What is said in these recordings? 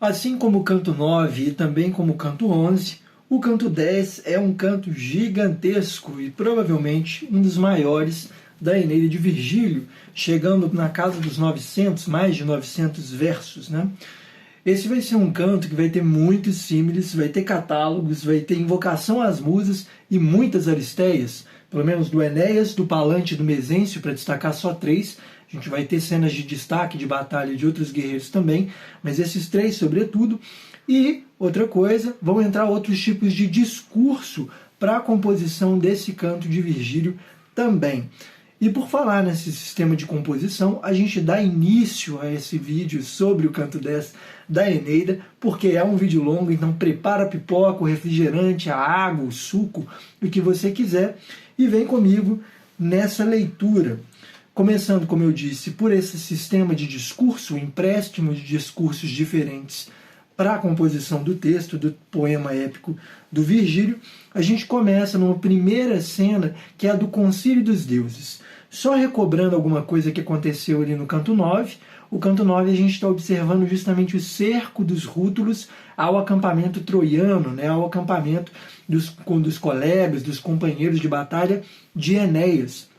Assim como o canto 9 e também como o canto 11, o canto 10 é um canto gigantesco e provavelmente um dos maiores da Eneida de Virgílio, chegando na casa dos 900, mais de 900 versos, né? Esse vai ser um canto que vai ter muitos símiles, vai ter catálogos, vai ter invocação às musas e muitas aristeias, pelo menos do Enéas, do Palante e do Mesêncio, para destacar só 3. A gente vai ter cenas de destaque, de batalha de outros guerreiros também, mas esses 3 sobretudo. E, outra coisa, vão entrar outros tipos de discurso para a composição desse canto de Virgílio também. E por falar nesse sistema de composição, a gente dá início a esse vídeo sobre o canto 10 da Eneida, porque é um vídeo longo, então prepara a pipoca, o refrigerante, a água, o suco, o que você quiser, e vem comigo nessa leitura. Começando, como eu disse, por esse sistema de discurso, o empréstimo de discursos diferentes para a composição do texto, do poema épico do Virgílio, a gente começa numa primeira cena, que é a do Concílio dos Deuses. Só recobrando alguma coisa que aconteceu ali no canto 9, o canto 9 a gente está observando justamente o cerco dos rútulos ao acampamento troiano, né, ao acampamento dos colegas, dos companheiros de batalha de Enéas.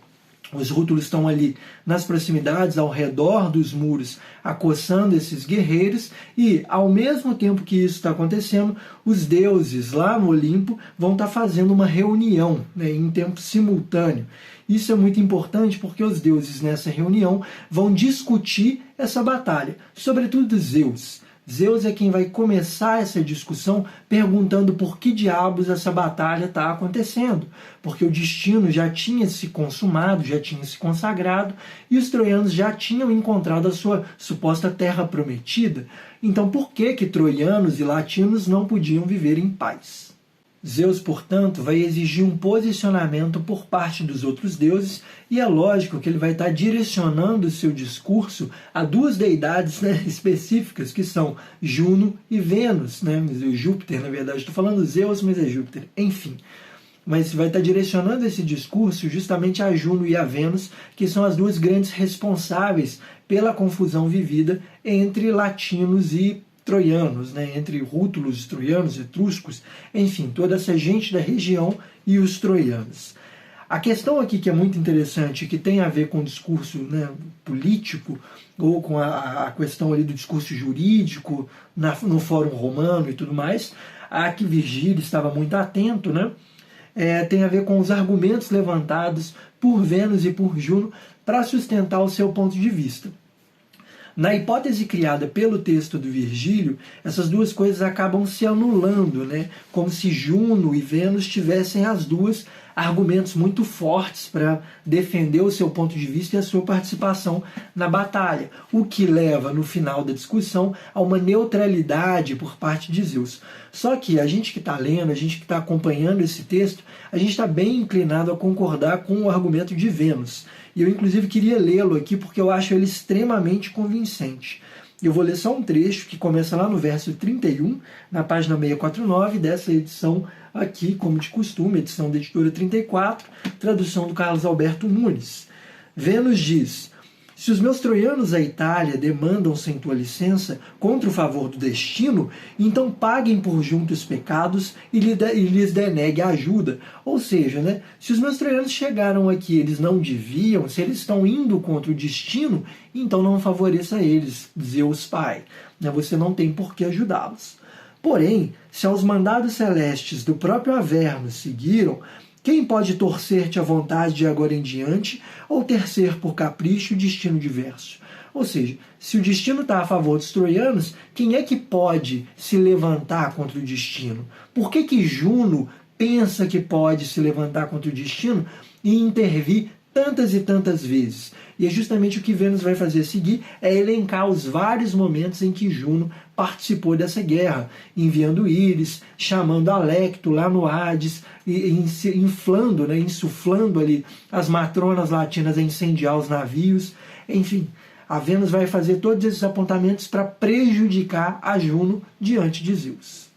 Os rútulos estão ali nas proximidades, ao redor dos muros, acossando esses guerreiros, e ao mesmo tempo que isso está acontecendo, os deuses lá no Olimpo vão estar fazendo uma reunião, né, em tempo simultâneo. Isso é muito importante porque os deuses nessa reunião vão discutir essa batalha, sobretudo Zeus. Zeus é quem vai começar essa discussão perguntando por que diabos essa batalha está acontecendo. Porque o destino já tinha se consumado, já tinha se consagrado, e os troianos já tinham encontrado a sua suposta terra prometida. Então por que troianos e latinos não podiam viver em paz? Zeus, portanto, vai exigir um posicionamento por parte dos outros deuses, e é lógico que ele vai estar direcionando o seu discurso a 2 deidades, né, específicas, que são Juno e Vênus, né, Júpiter, na verdade, estou falando Zeus, mas é Júpiter, enfim. Mas vai estar direcionando esse discurso justamente a Juno e a Vênus, que são as 2 grandes responsáveis pela confusão vivida entre latinos e troianos, né, entre rútulos, troianos, etruscos, enfim, toda essa gente da região e os troianos. A questão aqui que é muito interessante, que tem a ver com o discurso, né, político, ou com a questão ali do discurso jurídico, no Fórum Romano e tudo mais, a que Virgílio estava muito atento, né, tem a ver com os argumentos levantados por Vênus e por Juno para sustentar o seu ponto de vista. Na hipótese criada pelo texto do Virgílio, essas 2 coisas acabam se anulando, né? Como se Juno e Vênus tivessem as 2 argumentos muito fortes para defender o seu ponto de vista e a sua participação na batalha, o que leva, no final da discussão, a uma neutralidade por parte de Zeus. Só que a gente que está lendo, a gente que está acompanhando esse texto, a gente está bem inclinado a concordar com o argumento de Vênus. E eu, inclusive, queria lê-lo aqui porque eu acho ele extremamente convincente. Eu vou ler só um trecho que começa lá no verso 31, na página 649 dessa edição aqui, como de costume, edição da editora 34, tradução do Carlos Alberto Nunes. Vênus diz: se os meus troianos à Itália demandam sem tua licença contra o favor do destino, então paguem por juntos pecados e lhes denegue a ajuda. Ou seja, né, se os meus troianos chegaram aqui, eles não deviam, se eles estão indo contra o destino, então não favoreça eles, Zeus Pai. Você não tem por que ajudá-los. Porém, se aos mandados celestes do próprio Averno seguiram, quem pode torcer-te à vontade de agora em diante, ou tercer por capricho destino diverso? Ou seja, se o destino está a favor dos troianos, quem é que pode se levantar contra o destino? Por que Juno pensa que pode se levantar contra o destino e intervir tantas e tantas vezes? E é justamente o que Vênus vai fazer a seguir, é elencar os vários momentos em que Juno participou dessa guerra, enviando Íris, chamando Alecto lá no Hades, e inflando, né, insuflando ali as matronas latinas a incendiar os navios. Enfim, a Vênus vai fazer todos esses apontamentos para prejudicar a Juno diante de Zeus.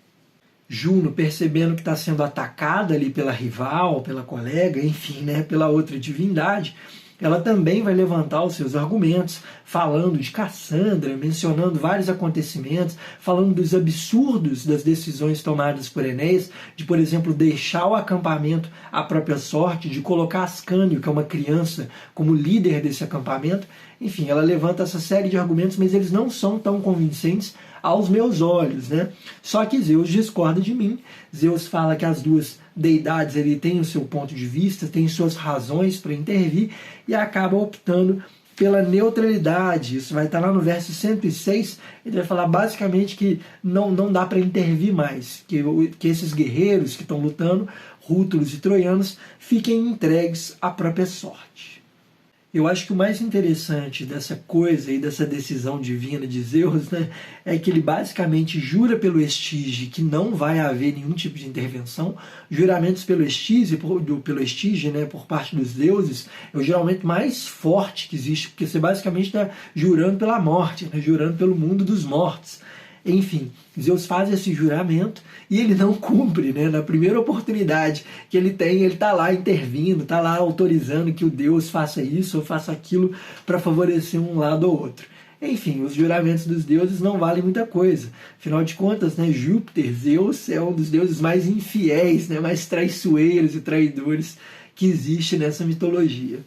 Juno, percebendo que está sendo atacada ali pela rival, pela colega, enfim, né, pela outra divindade, ela também vai levantar os seus argumentos, falando de Cassandra, mencionando vários acontecimentos, falando dos absurdos das decisões tomadas por Enéas, de, por exemplo, deixar o acampamento à própria sorte, de colocar Ascânio, que é uma criança, como líder desse acampamento. Enfim, ela levanta essa série de argumentos, mas eles não são tão convincentes aos meus olhos, né? Só que Zeus discorda de mim. Zeus fala que as duas deidades ele tem o seu ponto de vista, tem suas razões para intervir e acaba optando pela neutralidade. Isso vai estar lá no verso 106. Ele vai falar basicamente que não dá para intervir mais, que esses guerreiros que estão lutando, rútulos e troianos, fiquem entregues à própria sorte. Eu acho que o mais interessante dessa coisa e dessa decisão divina de Zeus, né, é que ele basicamente jura pelo Estige que não vai haver nenhum tipo de intervenção. Juramentos pelo Estige, né, por parte dos deuses, é o juramento mais forte que existe, porque você basicamente está jurando pela morte, né, jurando pelo mundo dos mortos. Enfim, Zeus faz esse juramento e ele não cumpre, né? Na primeira oportunidade que ele tem, ele está lá intervindo, está lá autorizando que o Deus faça isso ou faça aquilo para favorecer um lado ou outro. Enfim, os juramentos dos deuses não valem muita coisa. Afinal de contas, né, Júpiter, Zeus, é um dos deuses mais infiéis, né, mais traiçoeiros e traidores que existe nessa mitologia.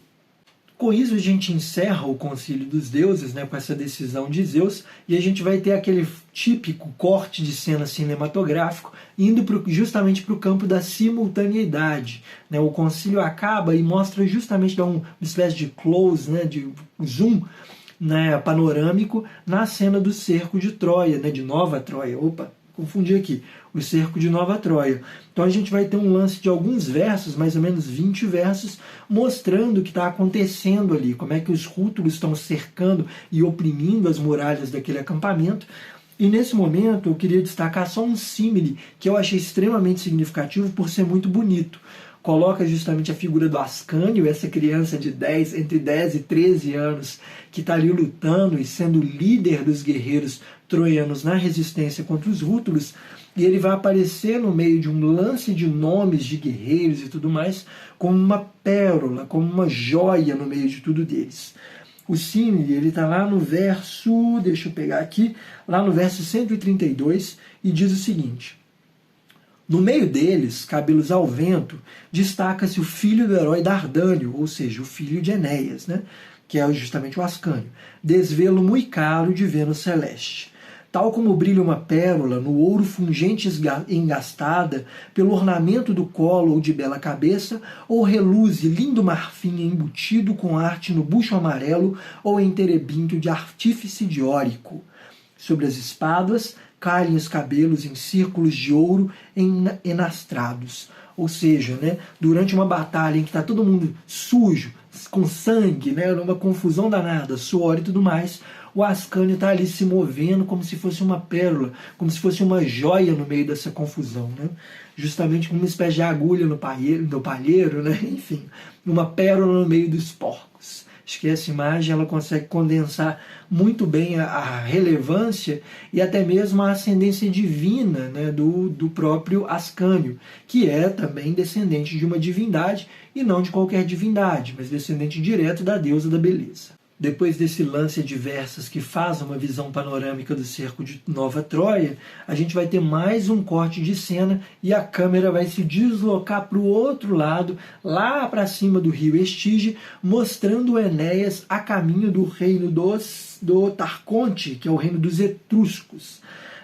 Com isso, a gente encerra o Concílio dos Deuses, né, com essa decisão de Zeus, e a gente vai ter aquele típico corte de cena cinematográfico indo justamente para o campo da simultaneidade. Né? O concílio acaba e mostra justamente, dá uma espécie de close, né, de zoom, né, panorâmico na cena do cerco de Troia, né, de Nova Troia. Opa, confundi aqui. O cerco de Nova Troia. Então a gente vai ter um lance de alguns versos, mais ou menos 20 versos, mostrando o que está acontecendo ali, como é que os rútulos estão cercando e oprimindo as muralhas daquele acampamento. E nesse momento eu queria destacar só um símile que eu achei extremamente significativo por ser muito bonito. Coloca justamente a figura do Ascânio, essa criança de entre 10 e 13 anos, que está ali lutando e sendo líder dos guerreiros troianos na resistência contra os rútulos, e ele vai aparecer no meio de um lance de nomes de guerreiros e tudo mais, como uma pérola, como uma joia no meio de tudo deles. O símile, ele está lá no verso, deixa eu pegar aqui, lá no verso 132, e diz o seguinte: no meio deles, cabelos ao vento, destaca-se o filho do herói Dardânio, ou seja, o filho de Enéas, né? Que é justamente o Ascânio, desvelo muito caro de Vênus celeste. Tal como brilha uma pérola no ouro fungente engastada pelo ornamento do colo ou de bela cabeça, ou reluze lindo marfim embutido com arte no bucho amarelo ou em terebinto de artífice diórico. Sobre as espadas caem os cabelos em círculos de ouro enastrados. Ou seja, né, durante uma batalha em que está todo mundo sujo, com sangue, né, numa confusão danada, suor e tudo mais, o Ascânio está ali se movendo como se fosse uma pérola, como se fosse uma joia no meio dessa confusão, né? Justamente como uma espécie de agulha no palheiro, né? Enfim, uma pérola no meio dos porcos. Acho que essa imagem ela consegue condensar muito bem a relevância e até mesmo a ascendência divina, né, do próprio Ascânio, que é também descendente de uma divindade, e não de qualquer divindade, mas descendente direto da deusa da beleza. Depois desse lance de versas que faz uma visão panorâmica do cerco de Nova Troia, a gente vai ter mais um corte de cena e a câmera vai se deslocar para o outro lado, lá para cima do rio Estige, mostrando Enéas a caminho do reino do Tarconte, que é o reino dos etruscos.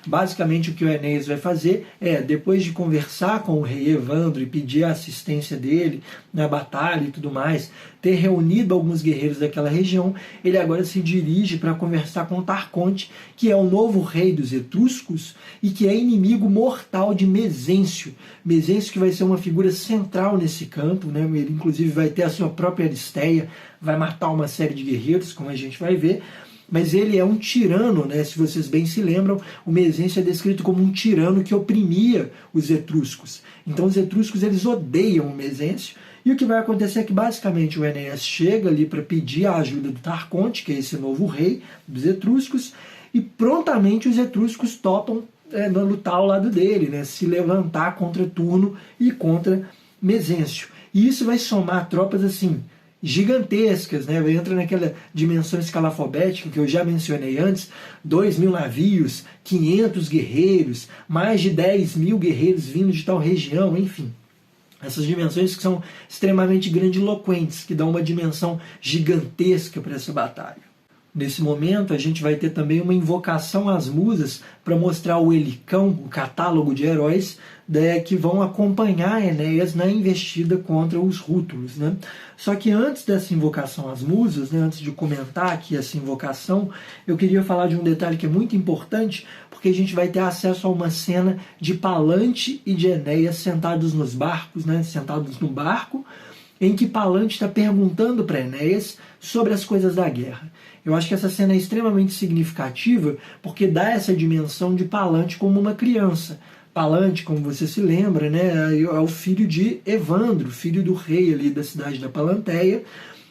Basicamente, o que o Enéas vai fazer é, depois de conversar com o rei Evandro e pedir a assistência dele na batalha e tudo mais, ter reunido alguns guerreiros daquela região, ele agora se dirige para conversar com Tarconte, que é o novo rei dos etruscos e que é inimigo mortal de Mesêncio. Mesêncio que vai ser uma figura central nesse campo, né? Ele inclusive vai ter a sua própria Aristeia, vai matar uma série de guerreiros, como a gente vai ver. Mas ele é um tirano, né? Se vocês bem se lembram, o Mesêncio é descrito como um tirano que oprimia os etruscos. Então os etruscos eles odeiam o Mesêncio, e o que vai acontecer é que basicamente o Enéas chega ali para pedir a ajuda do Tarconte, que é esse novo rei dos etruscos, e prontamente os etruscos topam lutar ao lado dele, né? Se levantar contra Turno e contra Mesêncio. E isso vai somar tropas assim gigantescas, né? Entra naquela dimensão escalafobética que eu já mencionei antes, 2.000 navios, 500 guerreiros, mais de 10.000 guerreiros vindo de tal região, enfim. Essas dimensões que são extremamente grandiloquentes, que dão uma dimensão gigantesca para essa batalha. Nesse momento, a gente vai ter também uma invocação às musas para mostrar o Helicão, o catálogo de heróis, que vão acompanhar Enéas na investida contra os Rútulos, né? Só que antes dessa invocação às musas, né, antes de comentar aqui essa invocação, eu queria falar de um detalhe que é muito importante, porque a gente vai ter acesso a uma cena de Palante e de Enéas sentados nos barcos, né, sentados no barco, em que Palante está perguntando para Enéas sobre as coisas da guerra. Eu acho que essa cena é extremamente significativa porque dá essa dimensão de Palante como uma criança. Palante, como você se lembra, né, é o filho de Evandro, filho do rei ali da cidade da Palanteia,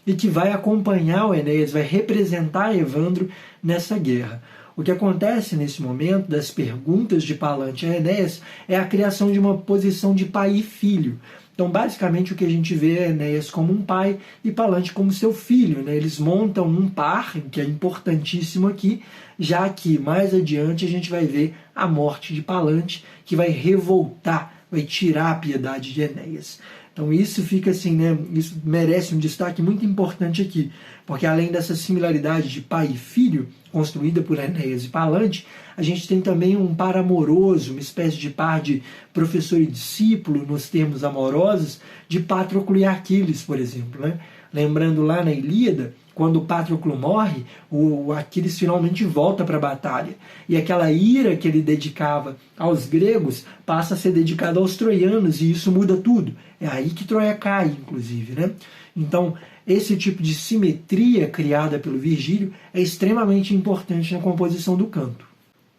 e que vai acompanhar o Enéas, vai representar Evandro nessa guerra. O que acontece nesse momento das perguntas de Palante a Enéas é a criação de uma posição de pai e filho. Então, basicamente, o que a gente vê é Enéas como um pai e Palante como seu filho, né? Eles montam um par, que é importantíssimo aqui, já que mais adiante a gente vai ver a morte de Palante, que vai revoltar, vai tirar a piedade de Enéas. Então isso fica assim, né? Isso merece um destaque muito importante aqui, porque além dessa similaridade de pai e filho, construída por Enéas e Palante, a gente tem também um par amoroso, uma espécie de par de professor e discípulo, nos termos amorosos, de Patroclo e Aquiles, por exemplo, né? Lembrando lá na Ilíada, quando o Patroclo morre, o Aquiles finalmente volta para a batalha. E aquela ira que ele dedicava aos gregos passa a ser dedicada aos troianos, e isso muda tudo. É aí que Troia cai, inclusive, né? Então, esse tipo de simetria criada pelo Virgílio é extremamente importante na composição do canto.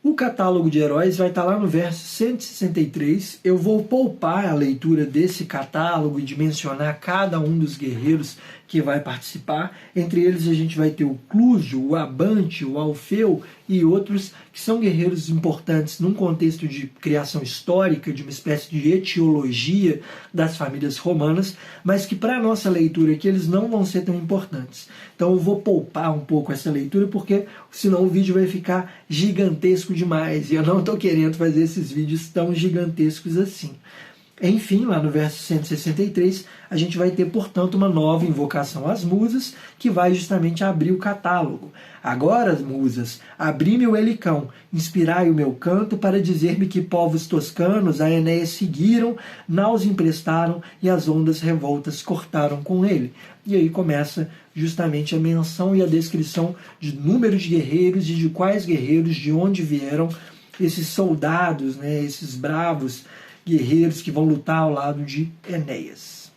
O catálogo de heróis vai estar lá no verso 163. Eu vou poupar a leitura desse catálogo e de mencionar cada um dos guerreiros que vai participar. Entre eles a gente vai ter o Clúgio, o Abante, o Alfeu e outros que são guerreiros importantes num contexto de criação histórica, de uma espécie de etiologia das famílias romanas, mas que para a nossa leitura aqui eles não vão ser tão importantes. Então eu vou poupar um pouco essa leitura, porque senão o vídeo vai ficar gigantesco demais, e eu não estou querendo fazer esses vídeos tão gigantescos assim. Enfim, lá no verso 163, a gente vai ter, portanto, uma nova invocação às musas, que vai justamente abrir o catálogo. Agora, musas, abri-me o Helicão, inspirai o meu canto para dizer-me que povos toscanos a Enéas seguiram, naus emprestaram e as ondas revoltas cortaram com ele. E aí começa justamente a menção e a descrição de número de guerreiros e de quais guerreiros, de onde vieram esses soldados, né, esses bravos guerreiros que vão lutar ao lado de Enéas.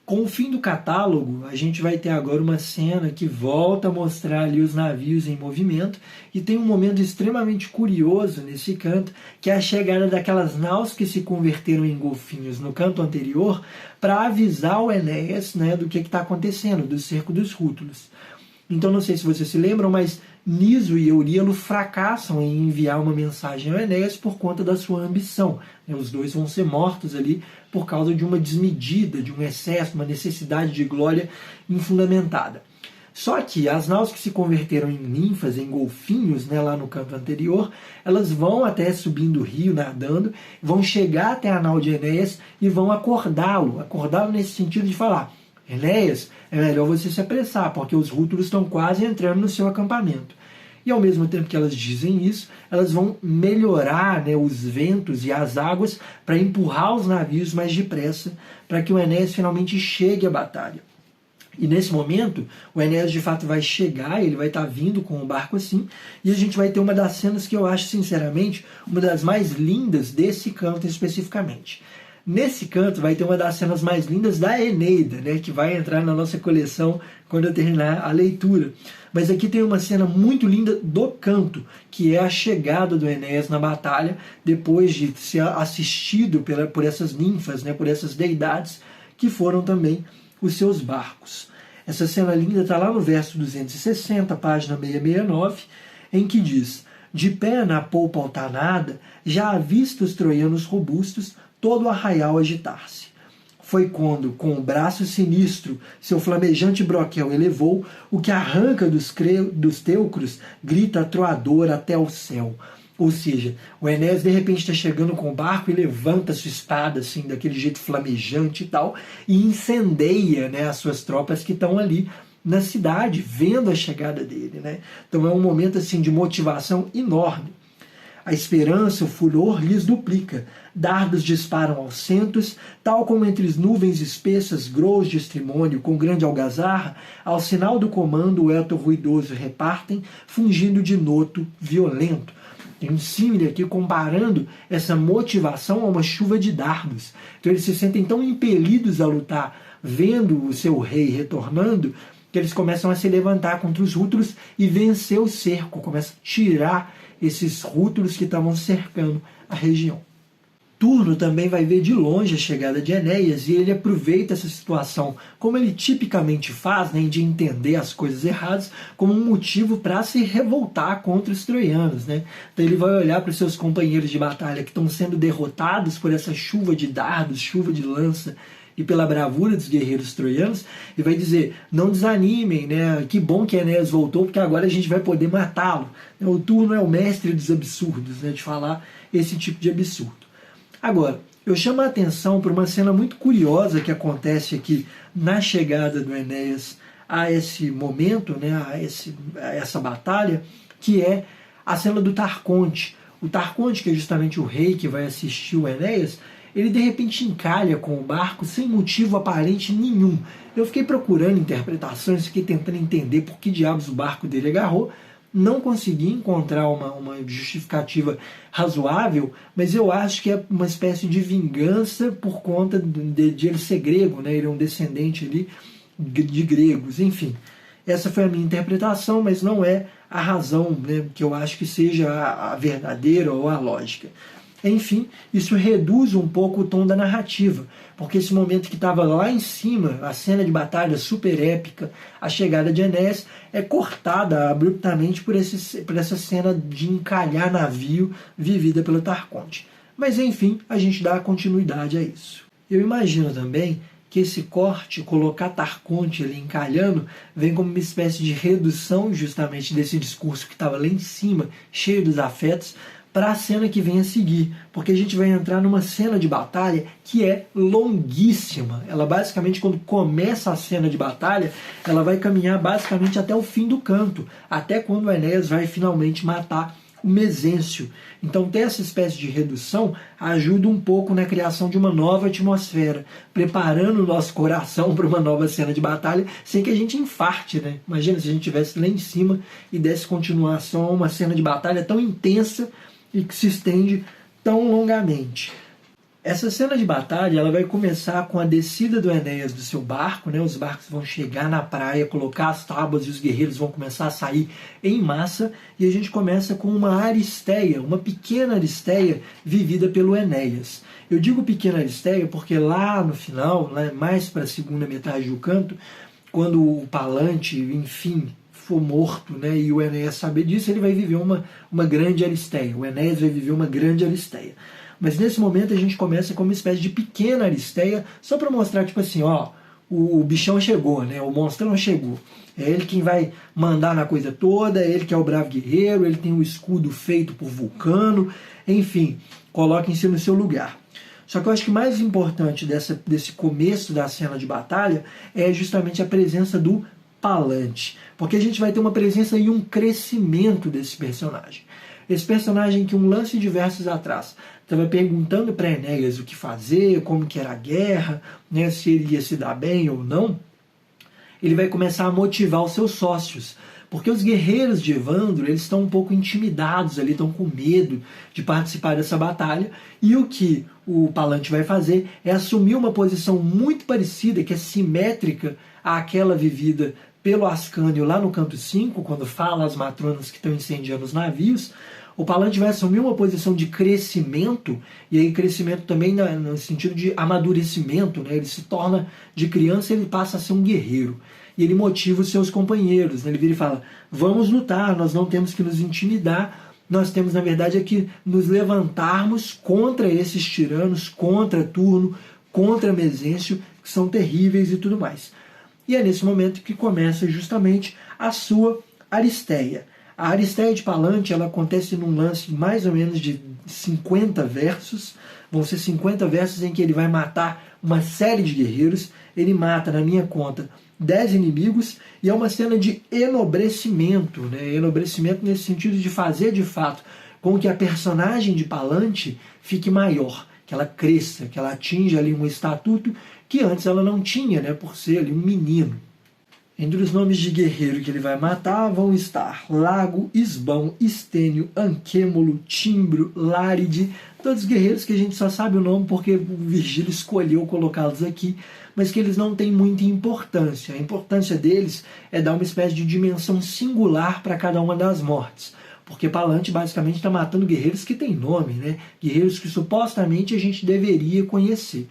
Com o fim do catálogo, a gente vai ter agora uma cena que volta a mostrar ali os navios em movimento, e tem um momento extremamente curioso nesse canto, que é a chegada daquelas naus que se converteram em golfinhos no canto anterior, para avisar o Enéas, né, do que está acontecendo, do cerco dos Rútulos. Então, não sei se vocês se lembram, mas Niso e Euríalo fracassam em enviar uma mensagem ao Enéas por conta da sua ambição. Os dois vão ser mortos ali por causa de uma desmedida, de um excesso, uma necessidade de glória infundamentada. Só que as naus que se converteram em ninfas, em golfinhos, né, lá no canto anterior, elas vão até subindo o rio, nadando, vão chegar até a nau de Enéas e vão acordá-lo nesse sentido de falar: Enéas, é melhor você se apressar, porque os Rútulos estão quase entrando no seu acampamento. E ao mesmo tempo que elas dizem isso, elas vão melhorar, né, os ventos e as águas para empurrar os navios mais depressa, para que o Enéas finalmente chegue à batalha. E nesse momento, o Enéas de fato vai chegar, ele vai estar vindo com o barco assim, e a gente vai ter uma das cenas que eu acho, sinceramente, uma das mais lindas desse canto especificamente. Nesse canto vai ter uma das cenas mais lindas da Eneida, né, que vai entrar na nossa coleção quando eu terminar a leitura. Mas aqui tem uma cena muito linda do canto, que é a chegada do Enéas na batalha, depois de ser assistido por essas ninfas, né, por essas deidades, que foram também os seus barcos. Essa cena linda está lá no verso 260, página 669, em que diz: de pé na polpa altanada, já avista os troianos robustos, todo o arraial agitar-se. foi quando, com o braço sinistro, seu flamejante broquel elevou, o que arranca dos teucros grita atroador até o céu. Ou seja, o Enéas de repente está chegando com o barco e levanta sua espada assim, daquele jeito flamejante e tal, e incendeia, né, as suas tropas que estão ali na cidade, vendo a chegada dele, né? Então é um momento assim de motivação enorme. A esperança, o furor lhes duplica. Dardos disparam aos centos, tal como entre as nuvens espessas, grãos de estrimônio, com grande algazarra, ao sinal do comando o eto ruidoso repartem, fungindo de noto violento. Tem um símile aqui comparando essa motivação a uma chuva de dardos. Então eles se sentem tão impelidos a lutar, vendo o seu rei retornando, que eles começam a se levantar contra os rútulos e vencer o cerco, começam a tirar esses rútulos que estavam cercando a região. Turno também vai ver de longe a chegada de Enéas e ele aproveita essa situação, como ele tipicamente faz, né, de entender as coisas erradas, como um motivo para se revoltar contra os troianos. Né? Então ele vai olhar para os seus companheiros de batalha que estão sendo derrotados por essa chuva de dardos, chuva de lança, e pela bravura dos guerreiros troianos, e vai dizer, não desanimem, né? Que bom que Enéas voltou, porque agora a gente vai poder matá-lo. O Turno é o mestre dos absurdos, né? De falar esse tipo de absurdo. Agora, eu chamo a atenção para uma cena muito curiosa que acontece aqui na chegada do Enéas a esse momento, né? a essa batalha, que é a cena do Tarconte. O Tarconte, que é justamente o rei que vai assistir o Enéas, ele de repente encalha com o barco sem motivo aparente nenhum. Eu fiquei procurando interpretações, fiquei tentando entender por que diabos o barco dele agarrou, não consegui encontrar uma justificativa razoável, mas eu acho que é uma espécie de vingança por conta de ele ser grego, né? Ele é um descendente ali de gregos, enfim. Essa foi a minha interpretação, mas não é a razão, né, que eu acho que seja a verdadeira ou a lógica. Enfim, isso reduz um pouco o tom da narrativa, porque esse momento que estava lá em cima, a cena de batalha super épica, a chegada de Enéas, é cortada abruptamente por essa cena de encalhar navio vivida pelo Tarconte. Mas enfim, a gente dá continuidade a isso. Eu imagino também que esse corte, colocar Tarconte ali encalhando, vem como uma espécie de redução justamente desse discurso que estava lá em cima, cheio dos afetos, para a cena que vem a seguir, porque a gente vai entrar numa cena de batalha que é longuíssima. Ela basicamente, quando começa a cena de batalha, ela vai caminhar basicamente até o fim do canto, até quando o Enéas vai finalmente matar o Mesêncio. Então ter essa espécie de redução ajuda um pouco na criação de uma nova atmosfera, preparando o nosso coração para uma nova cena de batalha, sem que a gente infarte, né? Imagina se a gente estivesse lá em cima e desse continuação a uma cena de batalha tão intensa e que se estende tão longamente. Essa cena de batalha ela vai começar com a descida do Enéas do seu barco, né? Os barcos vão chegar na praia, colocar as tábuas e os guerreiros vão começar a sair em massa, e a gente começa com uma aristeia, uma pequena aristeia vivida pelo Enéas. Eu digo pequena aristeia porque lá no final, né, mais para a segunda metade do canto, quando o Palante, enfim, for morto, né, e o Enéas saber disso, ele vai viver uma grande aristeia. O Enéas vai viver uma grande aristeia. Mas nesse momento a gente começa com uma espécie de pequena aristeia, só para mostrar, tipo assim, ó, o bichão chegou, né, o monstrão chegou. É ele quem vai mandar na coisa toda, é ele que é o bravo guerreiro, ele tem o escudo feito por Vulcano, enfim, coloquem-se no seu lugar. Só que eu acho que mais importante desse começo da cena de batalha é justamente a presença do Palante, porque a gente vai ter uma presença e um crescimento desse personagem. Esse personagem que um lance de versos atrás estava perguntando para Enéas o que fazer, como que era a guerra, né, se ele ia se dar bem ou não, ele vai começar a motivar os seus sócios, porque os guerreiros de Evandro eles estão um pouco intimidados ali, estão com medo de participar dessa batalha, e o que o Palante vai fazer é assumir uma posição muito parecida, que é simétrica àquela vivida pelo Ascânio lá no canto 5, quando fala as matronas que estão incendiando os navios. O Palante vai assumir uma posição de crescimento, e aí crescimento também no sentido de amadurecimento, né? Ele se torna de criança, ele passa a ser um guerreiro. E ele motiva os seus companheiros, né? Ele vira e fala, vamos lutar, nós não temos que nos intimidar, nós temos na verdade é que nos levantarmos contra esses tiranos, contra Turno, contra Mezencio, que são terríveis e tudo mais. E é nesse momento que começa justamente a sua Aristeia. A Aristeia de Palante, ela acontece num lance mais ou menos de 50 versos. Vão ser 50 versos em que ele vai matar uma série de guerreiros. Ele mata, na minha conta, 10 inimigos, e é uma cena de enobrecimento, né? Enobrecimento nesse sentido de fazer de fato com que a personagem de Palante fique maior, que ela cresça, que ela atinja ali um estatuto que antes ela não tinha, né? Por ser ali um menino. Entre os nomes de guerreiro que ele vai matar vão estar Lago, Isbão, Estênio, Anquêmulo, Timbro, Láride, todos guerreiros que a gente só sabe o nome porque o Virgílio escolheu colocá-los aqui, mas que eles não têm muita importância. A importância deles é dar uma espécie de dimensão singular para cada uma das mortes, porque Palante basicamente está matando guerreiros que têm nome, né? Guerreiros que supostamente a gente deveria conhecer.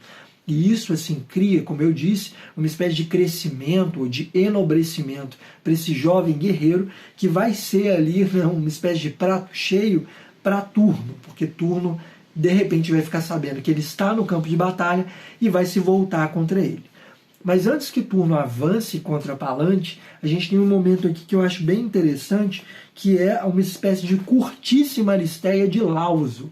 E isso, assim, cria, como eu disse, uma espécie de crescimento ou de enobrecimento para esse jovem guerreiro que vai ser ali, né, uma espécie de prato cheio para Turno, porque Turno, de repente, vai ficar sabendo que ele está no campo de batalha e vai se voltar contra ele. Mas antes que Turno avance contra Palante, a gente tem um momento aqui que eu acho bem interessante, que é uma espécie de curtíssima Aristeia de Lauso.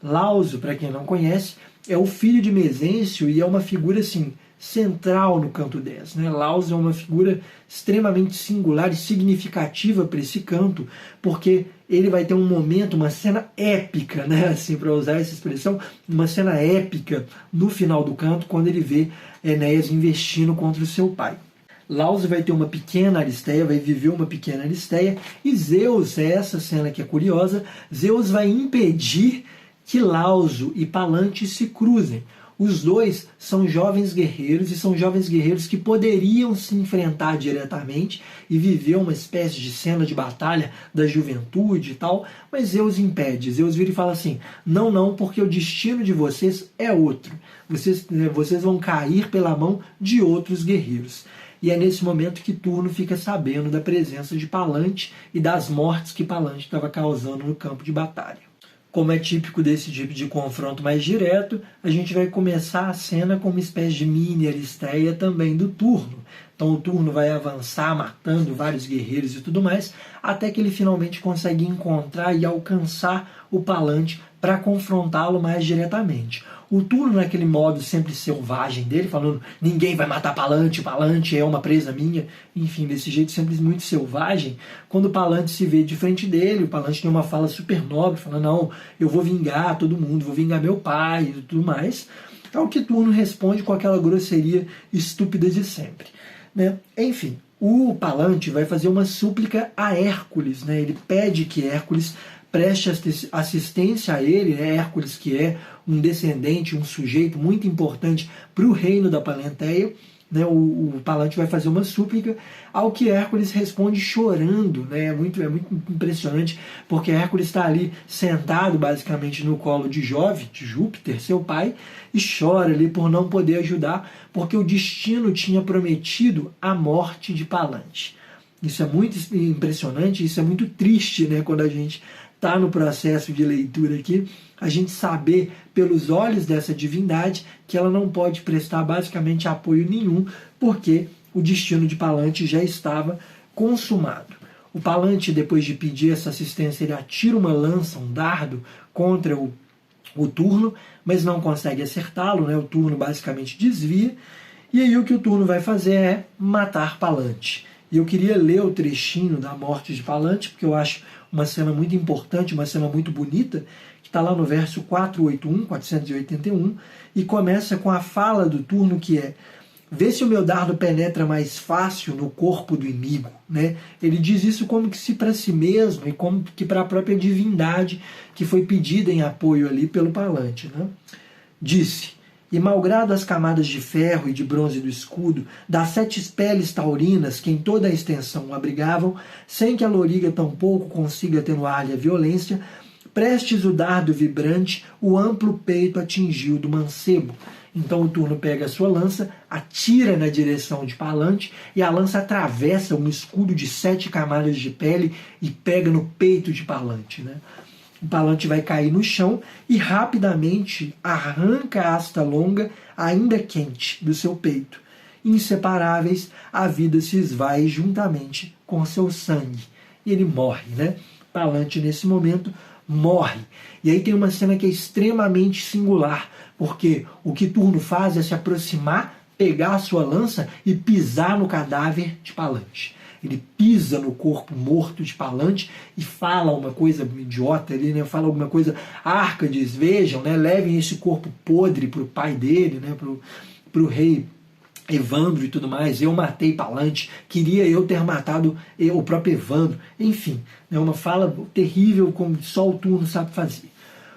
Lauso, para quem não conhece, é o filho de Mezencio e é uma figura assim, central no canto 10. Né? Lauso é uma figura extremamente singular e significativa para esse canto, porque ele vai ter um momento, uma cena épica, né? Assim, para usar essa expressão, uma cena épica no final do canto, quando ele vê Enéas investindo contra o seu pai. Lauso vai ter uma pequena Aristeia, vai viver uma pequena Aristeia, e Zeus, essa cena que é curiosa, Zeus vai impedir que Lauso e Palante se cruzem. Os dois são jovens guerreiros, e são jovens guerreiros que poderiam se enfrentar diretamente e viver uma espécie de cena de batalha da juventude e tal, mas Zeus impede. Zeus vira e fala assim, não, porque o destino de vocês é outro. Vocês vão cair pela mão de outros guerreiros. E é nesse momento que Turno fica sabendo da presença de Palante e das mortes que Palante estava causando no campo de batalha. Como é típico desse tipo de confronto mais direto, a gente vai começar a cena com uma espécie de mini Aristeia também do Turno. Então o Turno vai avançar matando vários guerreiros e tudo mais, até que ele finalmente consegue encontrar e alcançar o Palante para confrontá-lo mais diretamente. O Turno, naquele modo sempre selvagem dele, falando ninguém vai matar Palante, Palante é uma presa minha, enfim, desse jeito sempre muito selvagem, quando o Palante se vê de frente dele, o Palante tem uma fala super nobre, falando, não, eu vou vingar todo mundo, vou vingar meu pai e tudo mais, ao que Turno responde com aquela grosseria estúpida de sempre. Né? Enfim, o Palante vai fazer uma súplica a Hércules, né? Ele pede que Hércules preste assistência a ele, né? Hércules, que é um descendente, um sujeito muito importante para o reino da Palenteia, né? O Palante vai fazer uma súplica, ao que Hércules responde chorando, né? É muito impressionante, porque Hércules está ali sentado basicamente no colo de Jove, de Júpiter, seu pai, e chora ali por não poder ajudar, porque o destino tinha prometido a morte de Palante. Isso é muito impressionante, isso é muito triste, né? Quando a gente está no processo de leitura aqui, a gente saber pelos olhos dessa divindade que ela não pode prestar basicamente apoio nenhum, porque o destino de Palante já estava consumado. O Palante, depois de pedir essa assistência, ele atira uma lança, um dardo, contra o Turno, mas não consegue acertá-lo, né? O Turno basicamente desvia, e aí o que o Turno vai fazer é matar Palante. E eu queria ler o trechinho da morte de Palante, porque eu acho uma cena muito importante, uma cena muito bonita, que está lá no verso 481, e começa com a fala do Turno, que é: vê se o meu dardo penetra mais fácil no corpo do inimigo. Né? Ele diz isso como que se para si mesmo e como que para a própria divindade que foi pedida em apoio ali pelo Palante. Né? Disse: e malgrado as camadas de ferro e de bronze do escudo, das 7 peles taurinas que em toda a extensão o abrigavam, sem que a loriga tampouco consiga atenuar-lhe a violência, prestes o dardo vibrante, o amplo peito atingiu do mancebo. Então o Turno pega a sua lança, atira na direção de Palante, e a lança atravessa um escudo de 7 camadas de pele e pega no peito de Palante. Né? O Palante vai cair no chão e rapidamente arranca a asta longa, ainda quente, do seu peito. Inseparáveis, a vida se esvai juntamente com seu sangue. E ele morre, né? Palante, nesse momento, morre. E aí tem uma cena que é extremamente singular, porque o que Turno faz é se aproximar, pegar a sua lança e pisar no cadáver de Palante. Ele pisa no corpo morto de Palante e fala uma coisa idiota, ele, né, fala alguma coisa, Árcades, vejam, né, levem esse corpo podre para o pai dele, né, para o rei Evandro e tudo mais, eu matei Palante, queria eu ter matado o próprio Evandro, enfim, é uma fala terrível como só o Turno sabe fazer.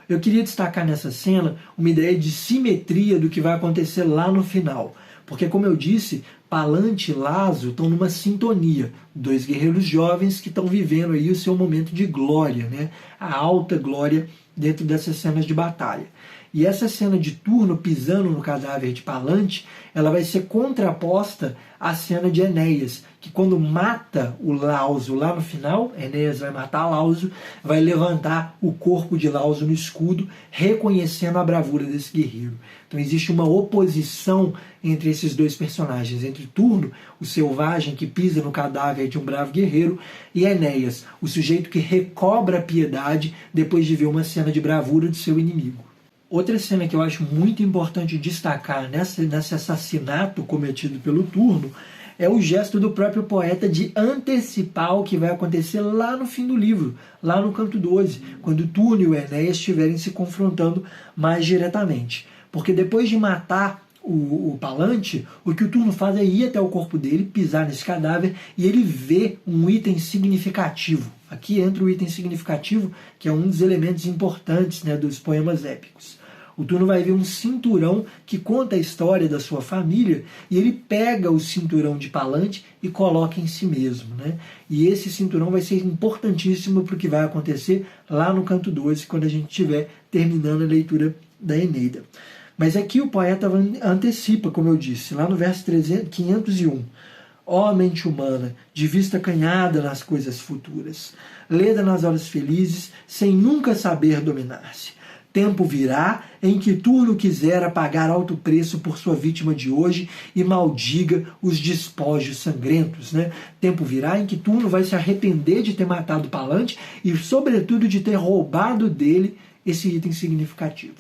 Eu queria destacar nessa cena uma ideia de simetria do que vai acontecer lá no final, porque como eu disse, Palante e Laso estão numa sintonia, dois guerreiros jovens que estão vivendo aí o seu momento de glória, né? A alta glória dentro dessas cenas de batalha. E essa cena de Turno pisando no cadáver de Palante, ela vai ser contraposta à cena de Enéas, que quando mata o Lauso lá no final, Enéas vai matar Lauso, vai levantar o corpo de Lauso no escudo, reconhecendo a bravura desse guerreiro. Então existe uma oposição entre esses dois personagens, entre Turno, o selvagem que pisa no cadáver de um bravo guerreiro, e Enéas, o sujeito que recobra a piedade depois de ver uma cena de bravura do seu inimigo. Outra cena que eu acho muito importante destacar nesse assassinato cometido pelo Turno é o gesto do próprio poeta de antecipar o que vai acontecer lá no fim do livro, lá no canto 12, quando Turno e o Enéas estiverem se confrontando mais diretamente. Porque depois de matar o Palante, o que o Turno faz é ir até o corpo dele, pisar nesse cadáver e ele vê um item significativo. Aqui entra o item significativo, que é um dos elementos importantes, né, dos poemas épicos. O Turno vai ver um cinturão que conta a história da sua família e ele pega o cinturão de Palante e coloca em si mesmo, né? E esse cinturão vai ser importantíssimo para o que vai acontecer lá no canto 12, quando a gente estiver terminando a leitura da Eneida. Mas aqui o poeta antecipa, como eu disse, lá no verso 501. Ó mente humana, de vista acanhada nas coisas futuras, leda nas horas felizes, sem nunca saber dominar-se. Tempo virá em que Turno quisera pagar alto preço por sua vítima de hoje e maldiga os despojos sangrentos, né? Tempo virá em que Turno vai se arrepender de ter matado Palante e, sobretudo, de ter roubado dele esse item significativo.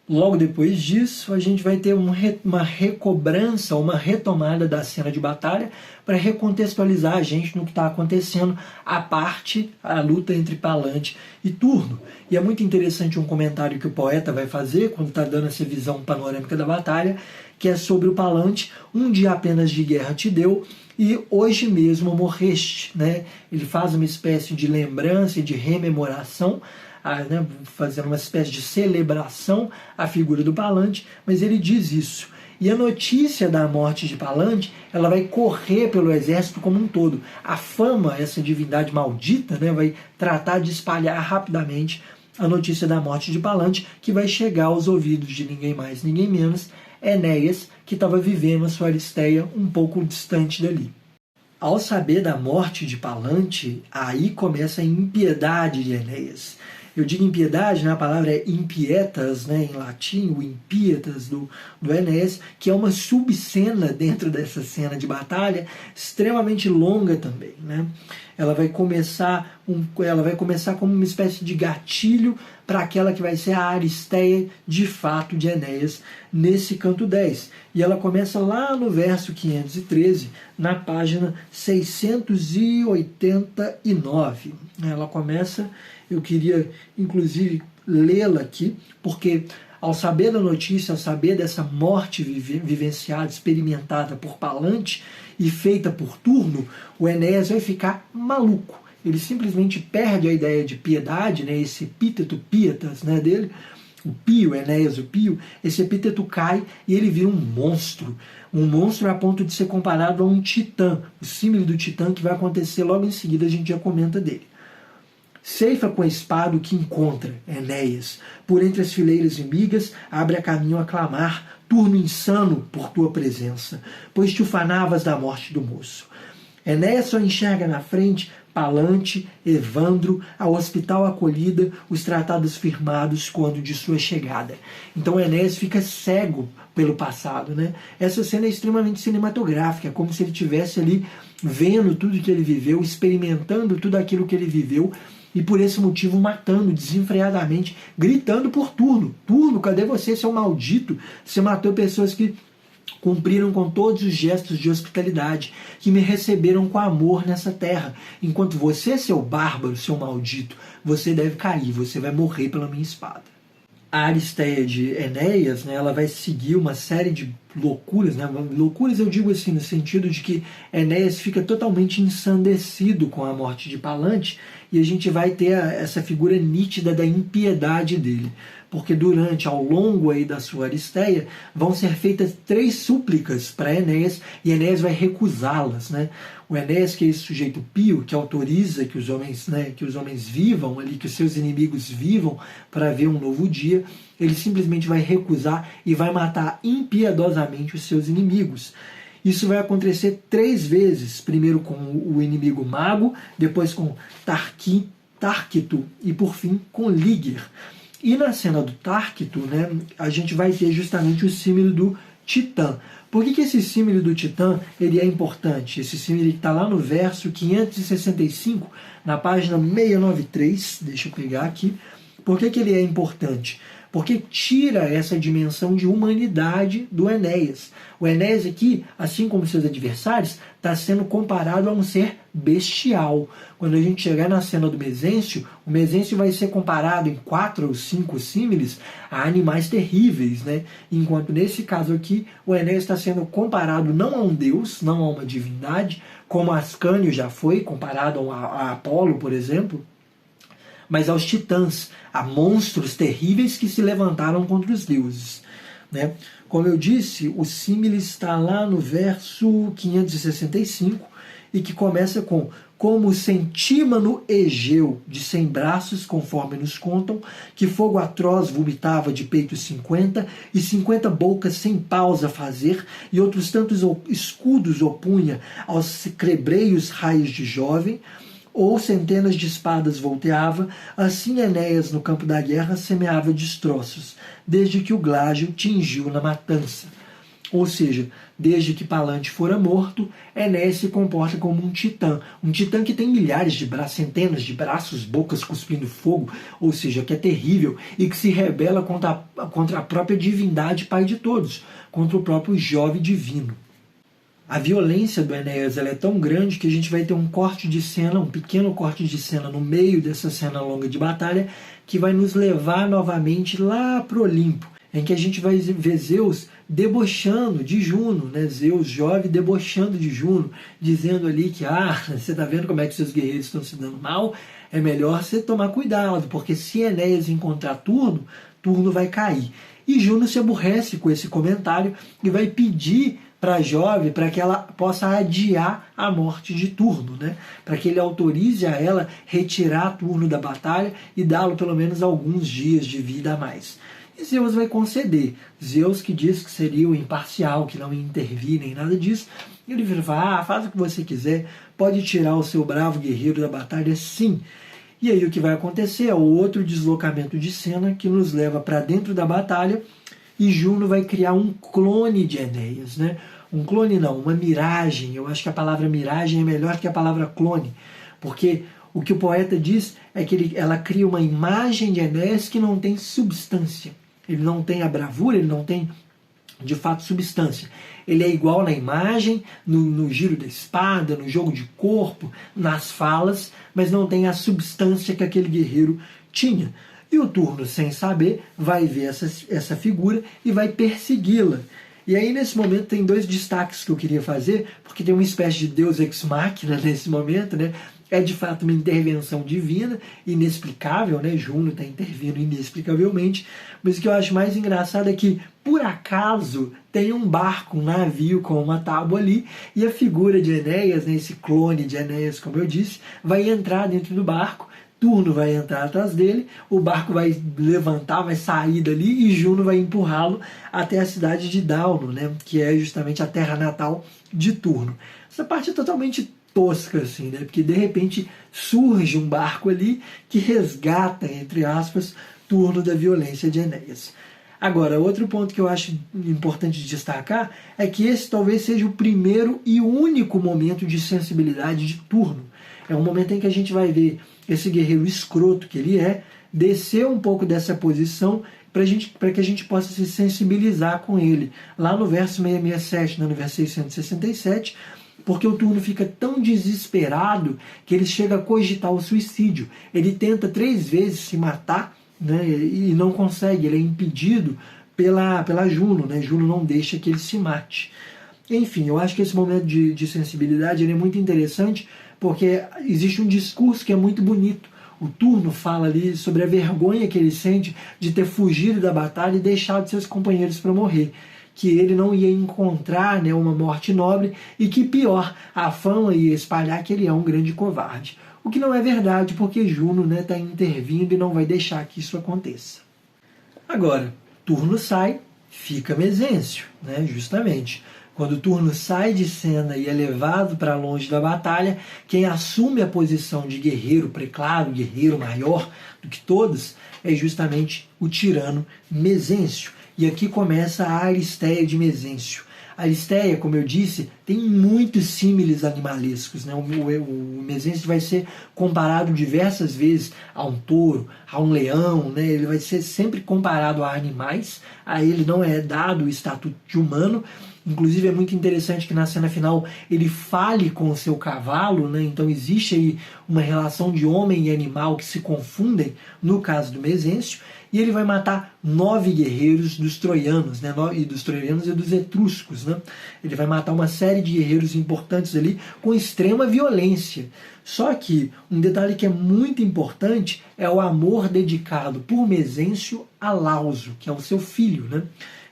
Logo depois disso, a gente vai ter uma recobrança, uma retomada da cena de batalha para recontextualizar a gente no que está acontecendo, a luta entre Palante e Turno. E é muito interessante um comentário que o poeta vai fazer quando está dando essa visão panorâmica da batalha, que é sobre o Palante: um dia apenas de guerra te deu e hoje mesmo morreste, né? Ele faz uma espécie de lembrança e de rememoração, né, fazendo uma espécie de celebração à figura do Palante, mas ele diz isso. E a notícia da morte de Palante, ela vai correr pelo exército como um todo. A fama, essa divindade maldita, né, vai tratar de espalhar rapidamente a notícia da morte de Palante, que vai chegar aos ouvidos de ninguém mais, ninguém menos, Enéas, que estava vivendo a sua Aristeia um pouco distante dali. Ao saber da morte de Palante, aí começa a impiedade de Enéas. Eu digo impiedade, né? A palavra é impietas, né? Em latim, o impietas do Enéas, que é uma subcena dentro dessa cena de batalha, extremamente longa também, né? Ela vai começar como uma espécie de gatilho para aquela que vai ser a Aristeia de fato de Enéas nesse canto 10. E ela começa lá no verso 513, na página 689. Ela começa, eu queria inclusive lê-la aqui, porque ao saber da notícia, ao saber dessa morte vivenciada, experimentada por Palante e feita por Turno, o Enéas vai ficar maluco. Ele simplesmente perde a ideia de piedade, né, esse epíteto pietas, né, dele, o pio, Enéas o pio, esse epíteto cai e ele vira um monstro a ponto de ser comparado a um titã, o símile do titã que vai acontecer logo em seguida, a gente já comenta dele. Ceifa com a espada o que encontra, Enéas, por entre as fileiras inimigas, abre a caminho a clamar, Turno insano por tua presença, pois te ufanavas da morte do moço. Enéas só enxerga na frente Palante, Evandro, a hospital acolhida, os tratados firmados quando de sua chegada. Então Enéas fica cego pelo passado, né? Essa cena é extremamente cinematográfica, como se ele estivesse ali vendo tudo que ele viveu, experimentando tudo aquilo que ele viveu, e por esse motivo matando desenfreadamente, gritando por Turno: Turno, cadê você, seu maldito? Você matou pessoas que cumpriram com todos os gestos de hospitalidade, que me receberam com amor nessa terra. Enquanto você, seu bárbaro, seu maldito, você deve cair, você vai morrer pela minha espada. A Aristeia de Enéas, né, ela vai seguir uma série de loucuras, né? Loucuras eu digo assim, no sentido de que Enéas fica totalmente ensandecido com a morte de Palante, e a gente vai ter essa figura nítida da impiedade dele. Porque ao longo aí da sua Aristeia, vão ser feitas 3 súplicas para Enéas, e Enéas vai recusá-las, né? O Enéas, que é esse sujeito pio, que autoriza que os homens, né, que os homens vivam ali, que os seus inimigos vivam para ver um novo dia, ele simplesmente vai recusar e vai matar impiedosamente os seus inimigos. Isso vai acontecer 3 vezes, primeiro com o inimigo Mago, depois com Tárquito e por fim com Líger. E na cena do Tárquito, né, a gente vai ter justamente o símile do Titã. Por que esse símile do Titã ele é importante? Esse símile está lá no verso 565, na página 693, deixa eu pegar aqui. Por que ele é importante? Porque tira essa dimensão de humanidade do Enéas. O Enéas aqui, assim como seus adversários, está sendo comparado a um ser bestial. Quando a gente chegar na cena do Mesêncio, o Mesêncio vai ser comparado em 4 ou 5 símiles a animais terríveis, né? Enquanto nesse caso aqui, o Enéas está sendo comparado não a um deus, não a uma divindade, como Ascânio já foi comparado a Apolo, por exemplo, mas aos titãs, a monstros terríveis que se levantaram contra os deuses, né? Como eu disse, o símile está lá no verso 565 e que começa com: como Centímano Egeu, de 100 braços, conforme nos contam, que fogo atroz vomitava de peitos 50, e 50 bocas sem pausa fazer, e outros tantos escudos opunha aos crebreios raios de jovem, ou centenas de espadas volteava, assim Enéas no campo da guerra semeava destroços, desde que o Glágio tingiu na matança. Ou seja, desde que Palante fora morto, Enéas se comporta como um titã que tem milhares de braços, centenas de braços, bocas cuspindo fogo, ou seja, que é terrível e que se rebela contra a própria divindade Pai de todos, contra o próprio Jove divino. A violência do Enéas ela é tão grande que a gente vai ter um corte de cena, um pequeno corte de cena no meio dessa cena longa de batalha, que vai nos levar novamente lá para o Olimpo, em que a gente vai ver Zeus debochando de Juno, né? Zeus Jove debochando de Juno, dizendo ali que você está vendo como é que seus guerreiros estão se dando mal, é melhor você tomar cuidado, porque se Enéas encontrar Turno, Turno vai cair. E Juno se aborrece com esse comentário e vai pedir para Jove para que ela possa adiar a morte de Turno, né? Para que ele autorize a ela retirar Turno da batalha e dá-lo pelo menos alguns dias de vida a mais. E Zeus vai conceder. Zeus, que diz que seria o imparcial, que não ia intervir nem nada disso, ele vai falar: faz o que você quiser, pode tirar o seu bravo guerreiro da batalha, sim. E aí o que vai acontecer é o outro deslocamento de cena que nos leva para dentro da batalha, e Juno vai criar um clone de Enéas, né? Um clone não, uma miragem. Eu acho que a palavra miragem é melhor que a palavra clone, porque o que o poeta diz é que ela cria uma imagem de Enéas que não tem substância. Ele não tem a bravura, ele não tem de fato substância. Ele é igual na imagem, no giro da espada, no jogo de corpo, nas falas, mas não tem a substância que aquele guerreiro tinha. E o Turno, sem saber, vai ver essa figura e vai persegui-la. E aí, nesse momento, tem 2 destaques que eu queria fazer, porque tem uma espécie de Deus ex machina nesse momento, né? É de fato uma intervenção divina, inexplicável, né? Juno está intervindo inexplicavelmente, mas o que eu acho mais engraçado é que, por acaso, tem um barco, um navio com uma tábua ali, e a figura de Enéas, né, esse clone de Enéas, como eu disse, vai entrar dentro do barco, Turno vai entrar atrás dele, o barco vai levantar, vai sair dali, e Juno vai empurrá-lo até a cidade de Dauno, né, que é justamente a terra natal de Turno. Essa parte é totalmente tosca, assim, né? Porque de repente surge um barco ali que resgata, entre aspas, Turno da violência de Enéas. Agora, outro ponto que eu acho importante destacar é que esse talvez seja o primeiro e único momento de sensibilidade de Turno. É um momento em que a gente vai ver esse guerreiro escroto que ele é, descer um pouco dessa posição para que a gente possa se sensibilizar com ele. Lá no verso 667, no verso 667, porque o Turno fica tão desesperado que ele chega a cogitar o suicídio. Ele tenta 3 vezes se matar, né, e não consegue, ele é impedido pela Juno, né? Juno não deixa que ele se mate. Enfim, eu acho que esse momento de sensibilidade ele é muito interessante porque existe um discurso que é muito bonito. O Turno fala ali sobre a vergonha que ele sente de ter fugido da batalha e deixado seus companheiros para morrer, que ele não ia encontrar, né, uma morte nobre e que, pior, a fama ia espalhar que ele é um grande covarde. O que não é verdade, porque Juno está intervindo e não vai deixar que isso aconteça. Agora, Turno sai, fica Mesêncio, né, justamente. Quando Turno sai de cena e é levado para longe da batalha, quem assume a posição de guerreiro preclaro, guerreiro maior do que todos, é justamente o tirano Mesêncio. E aqui começa a Aristeia de Mesêncio. A Aristeia, como eu disse, tem muitos símiles animalescos, né? O Mesêncio vai ser comparado diversas vezes a um touro, a um leão, né? Ele vai ser sempre comparado a animais, a ele não é dado o estatuto de humano. Inclusive é muito interessante que na cena final ele fale com o seu cavalo, né? Então existe aí uma relação de homem e animal que se confundem no caso do Mesêncio, e ele vai matar 9 guerreiros dos troianos, né? E dos troianos e dos etruscos, né? Ele vai matar uma série de guerreiros importantes ali com extrema violência. Só que um detalhe que é muito importante é o amor dedicado por Mesêncio a Lauso, que é o seu filho, né?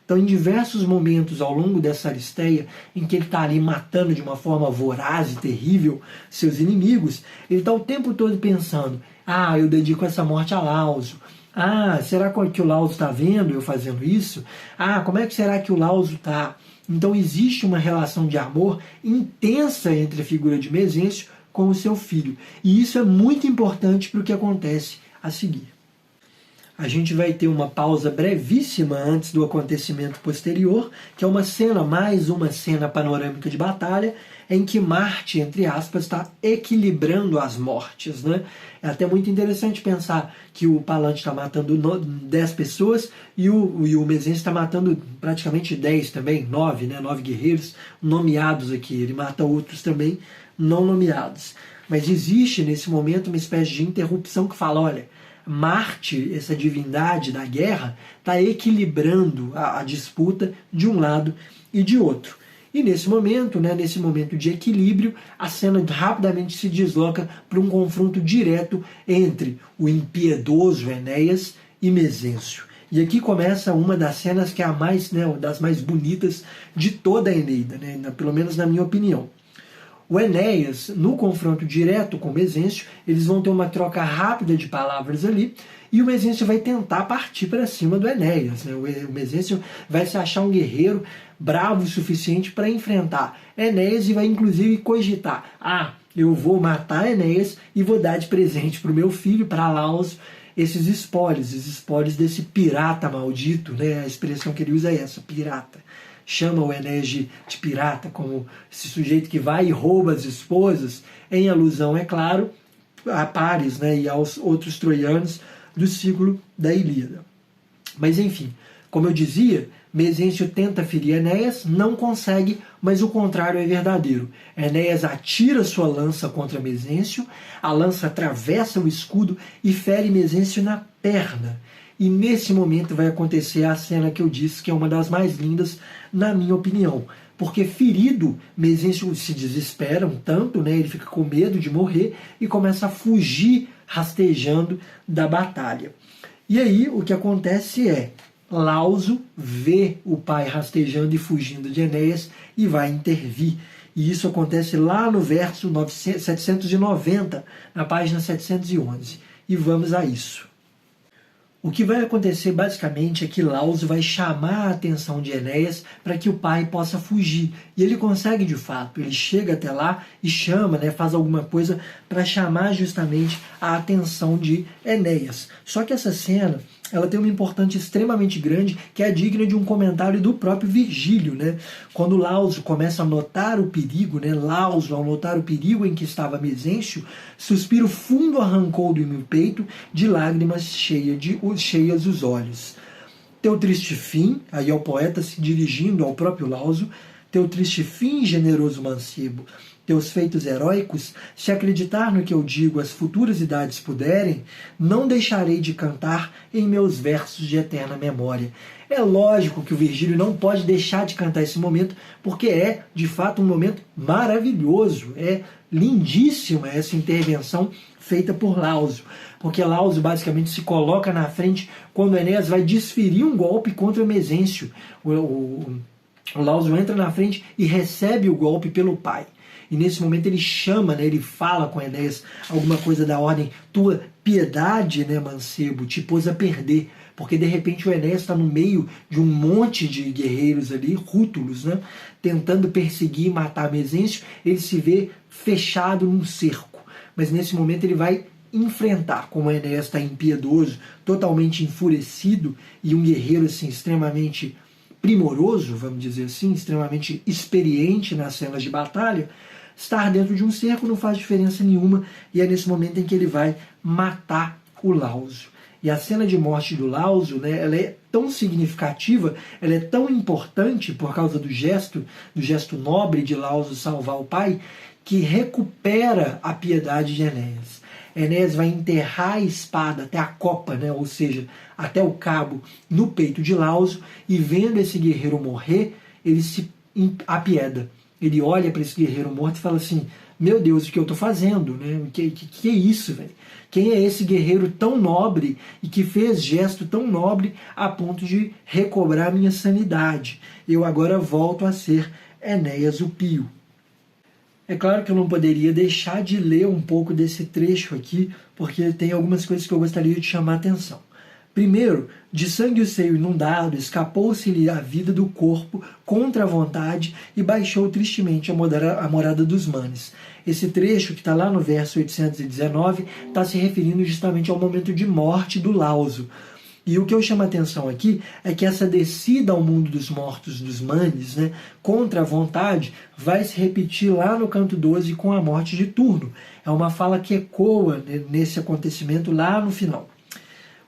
Então, em diversos momentos ao longo dessa Aristeia, em que ele está ali matando de uma forma voraz e terrível seus inimigos, ele está o tempo todo pensando: ah, eu dedico essa morte a Lauso. Ah, será que o Lauso está vendo eu fazendo isso? Ah, como é que será que o Lauso está? Então, existe uma relação de amor intensa entre a figura de Mesêncio com o seu filho. E isso é muito importante para o que acontece a seguir. A gente vai ter uma pausa brevíssima antes do acontecimento posterior, que é uma cena, mais uma cena panorâmica de batalha, em que Marte, entre aspas, está equilibrando as mortes, né? É até muito interessante pensar que o Palante está matando 10 pessoas e o Mesêncio está matando praticamente 10 também, 9, né? 9 guerreiros nomeados aqui. Ele mata outros também não nomeados. Mas existe nesse momento uma espécie de interrupção que fala: olha, Marte, essa divindade da guerra, está equilibrando a disputa de um lado e de outro. E nesse momento, né, nesse momento de equilíbrio, a cena rapidamente se desloca para um confronto direto entre o impiedoso Enéas e Mesêncio. E aqui começa uma das cenas que é a mais, né, das mais bonitas de toda a Eneida, né, pelo menos na minha opinião. O Enéas, no confronto direto com o Mesêncio, eles vão ter uma troca rápida de palavras ali, e o Mesêncio vai tentar partir para cima do Enéas, né? O Mesêncio vai se achar um guerreiro bravo o suficiente para enfrentar Enéas e vai inclusive cogitar: ah, eu vou matar Enéas e vou dar de presente para o meu filho, para Lauso, esses espólios desse pirata maldito, né? A expressão que ele usa é essa, pirata. Chama o Enéas de pirata, como esse sujeito que vai e rouba as esposas, em alusão, é claro, a Paris, né, e aos outros troianos do ciclo da Ilíada. Mas enfim, como eu dizia, Mesêncio tenta ferir Enéas, não consegue, mas o contrário é verdadeiro. Enéas atira sua lança contra Mesêncio, a lança atravessa o escudo e fere Mesêncio na perna. E nesse momento vai acontecer a cena que eu disse que é uma das mais lindas, na minha opinião. Porque ferido, Mesêncio se desespera um tanto, né? Ele fica com medo de morrer e começa a fugir rastejando da batalha. E aí o que acontece é: Lauso vê o pai rastejando e fugindo de Enéas e vai intervir. E isso acontece lá no verso 790, na página 711. E vamos a isso. O que vai acontecer basicamente é que Lauso vai chamar a atenção de Enéas para que o pai possa fugir. E ele consegue de fato, ele chega até lá e chama, né, faz alguma coisa para chamar justamente a atenção de Enéas. Só que essa cena, ela tem uma importância extremamente grande que é digna de um comentário do próprio Virgílio, né? Quando Lauso começa a notar o perigo, né? Lauso, ao notar o perigo em que estava Mesêncio, suspiro fundo arrancou do meu peito, de lágrimas cheias os olhos. Teu triste fim, aí é o poeta se dirigindo ao próprio Lauso, teu triste fim, generoso mancebo, teus feitos heróicos, se acreditar no que eu digo as futuras idades puderem, não deixarei de cantar em meus versos de eterna memória. É lógico que o Virgílio não pode deixar de cantar esse momento, porque é, de fato, um momento maravilhoso. É lindíssima essa intervenção feita por Lauso, porque Lauso basicamente se coloca na frente quando Enéas vai desferir um golpe contra Mesêncio. O Lauso entra na frente e recebe o golpe pelo pai. E nesse momento ele chama, né, ele fala com Enéas alguma coisa da ordem: tua piedade, né, mancebo, te pôs a perder. Porque de repente o Enéas está no meio de um monte de guerreiros ali, rútulos, né, tentando perseguir e matar Mesêncio. Ele se vê fechado num cerco. Mas nesse momento ele vai enfrentar, como Enéas está impiedoso, totalmente enfurecido, e um guerreiro assim extremamente primoroso, vamos dizer assim, extremamente experiente nas cenas de batalha. Estar dentro de um cerco não faz diferença nenhuma, e é nesse momento em que ele vai matar o Lauso. E a cena de morte do Lauso, né, ela é tão significativa, ela é tão importante por causa do gesto nobre de Lauso salvar o pai, que recupera a piedade de Enéas. Enéas vai enterrar a espada até a copa, né, ou seja, até o cabo, no peito de Lauso, e vendo esse guerreiro morrer, ele se apieda. Ele olha para esse guerreiro morto e fala assim: meu Deus, o que eu estou fazendo? Né? Que é isso, velho? Quem é esse guerreiro tão nobre e que fez gesto tão nobre a ponto de recobrar minha sanidade? Eu agora volto a ser Enéas o Pio. É claro que eu não poderia deixar de ler um pouco desse trecho aqui, porque tem algumas coisas que eu gostaria de chamar a atenção. Primeiro, de sangue o seio inundado, escapou-se-lhe a vida do corpo contra a vontade e baixou tristemente a morada dos manes. Esse trecho, que está lá no verso 819, está se referindo justamente ao momento de morte do Lauso. E o que eu chamo a atenção aqui é que essa descida ao mundo dos mortos, dos manes, né, contra a vontade, vai se repetir lá no canto 12 com a morte de Turno. É uma fala que ecoa, né, nesse acontecimento lá no final.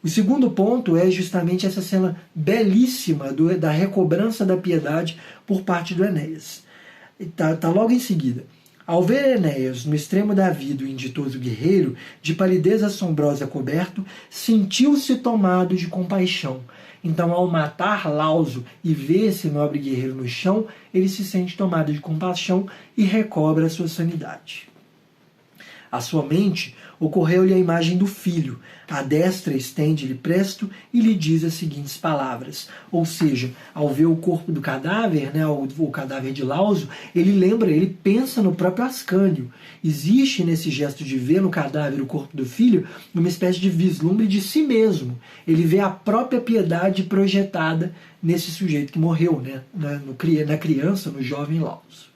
O segundo ponto é justamente essa cena belíssima da recobrança da piedade por parte do Enéas. Está logo em seguida. Ao ver Enéas no extremo da vida, o inditoso guerreiro, de palidez assombrosa coberto, sentiu-se tomado de compaixão. Então, ao matar Lauso e ver esse nobre guerreiro no chão, ele se sente tomado de compaixão e recobra a sua sanidade. À sua mente ocorreu-lhe a imagem do filho. A destra estende-lhe presto e lhe diz as seguintes palavras. Ou seja, ao ver o corpo do cadáver, né, o cadáver de Lauso, ele pensa no próprio Ascânio. Existe nesse gesto de ver no cadáver o corpo do filho uma espécie de vislumbre de si mesmo. Ele vê a própria piedade projetada nesse sujeito que morreu, né, na criança, no jovem Lauso.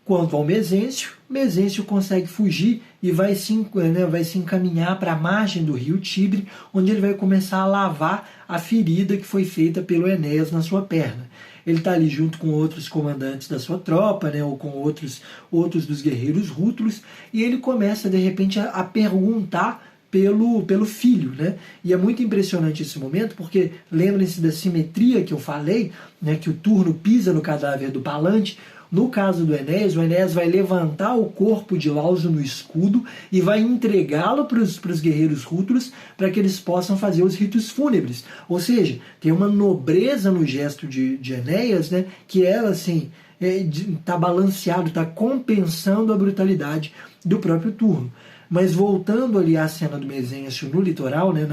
Quanto ao Mesêncio, Mesêncio consegue fugir e vai se encaminhar para a margem do rio Tibre, onde ele vai começar a lavar a ferida que foi feita pelo Enéas na sua perna. Ele está ali junto com outros comandantes da sua tropa, né, ou com outros dos guerreiros rútulos, e ele começa, de repente, a perguntar pelo filho, né? E é muito impressionante esse momento, porque lembrem-se da simetria que eu falei, né, que o Turno pisa no cadáver do Palante. No caso do Enéas, o Enéas vai levantar o corpo de Lauso no escudo e vai entregá-lo para os guerreiros rútulos para que eles possam fazer os ritos fúnebres. Ou seja, tem uma nobreza no gesto de Enéas, né, que ela assim está balanceado, está compensando a brutalidade do próprio Turno. Mas voltando ali à cena do Mesêncio no litoral, né,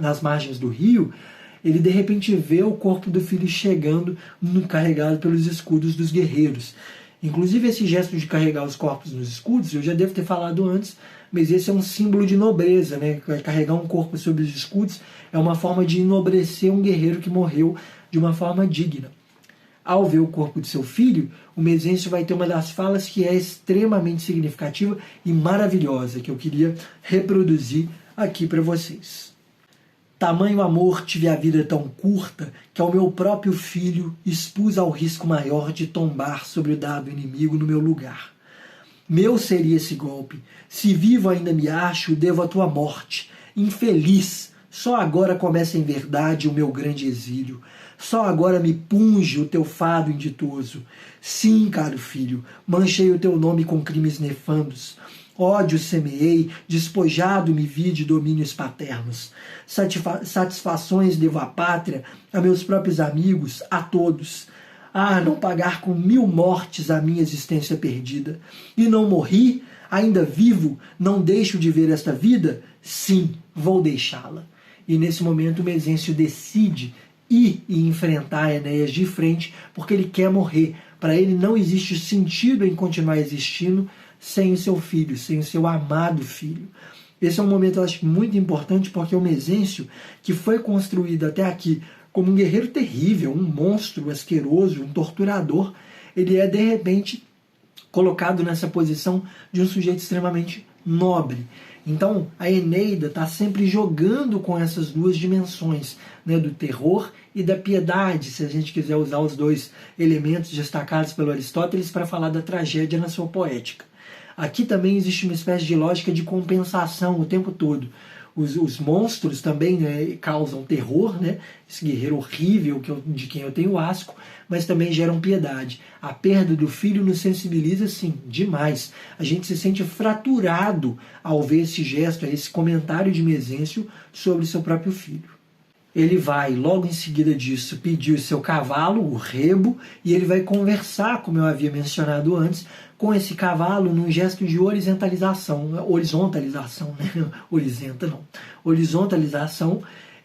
nas margens do rio, ele de repente vê o corpo do filho chegando carregado pelos escudos dos guerreiros. Inclusive esse gesto de carregar os corpos nos escudos, eu já devo ter falado antes, mas esse é um símbolo de nobreza, né? Carregar um corpo sobre os escudos é uma forma de enobrecer um guerreiro que morreu de uma forma digna. Ao ver o corpo de seu filho, o Mezêncio vai ter uma das falas que é extremamente significativa e maravilhosa, que eu queria reproduzir aqui para vocês. Tamanho amor tive a vida tão curta, que ao meu próprio filho expus ao risco maior de tombar sobre o dado inimigo no meu lugar. Meu seria esse golpe. Se vivo ainda me acho, devo a tua morte. Infeliz, só agora começa em verdade o meu grande exílio. Só agora me punge o teu fado inditoso. Sim, caro filho, manchei o teu nome com crimes nefandos. Ódio semeei, despojado me vi de domínios paternos. Satisfações devo à pátria, a meus próprios amigos, a todos. Ah, não pagar com 1000 mortes a minha existência perdida. E não morri, ainda vivo, não deixo de ver esta vida? Sim, vou deixá-la. E nesse momento o Mezêncio decide ir e enfrentar Enéas de frente, porque ele quer morrer. Para ele não existe sentido em continuar existindo sem o seu filho, sem o seu amado filho. Esse é um momento, eu acho, muito importante, porque o Mezêncio, que foi construído até aqui como um guerreiro terrível, um monstro asqueroso, um torturador, ele é, de repente, colocado nessa posição de um sujeito extremamente nobre. Então, a Eneida está sempre jogando com essas duas dimensões, né, do terror e da piedade, se a gente quiser usar os dois elementos destacados pelo Aristóteles para falar da tragédia na sua poética. Aqui também existe uma espécie de lógica de compensação o tempo todo. Os monstros também, né, causam terror, né? Esse guerreiro horrível de quem eu tenho asco, mas também geram piedade. A perda do filho nos sensibiliza, sim, demais. A gente se sente fraturado ao ver esse gesto, esse comentário de Mezêncio sobre seu próprio filho. Ele vai, logo em seguida disso, pedir o seu cavalo, o rebo, e ele vai conversar, como eu havia mencionado antes, com esse cavalo num gesto de horizontalização, né? Horizontalização,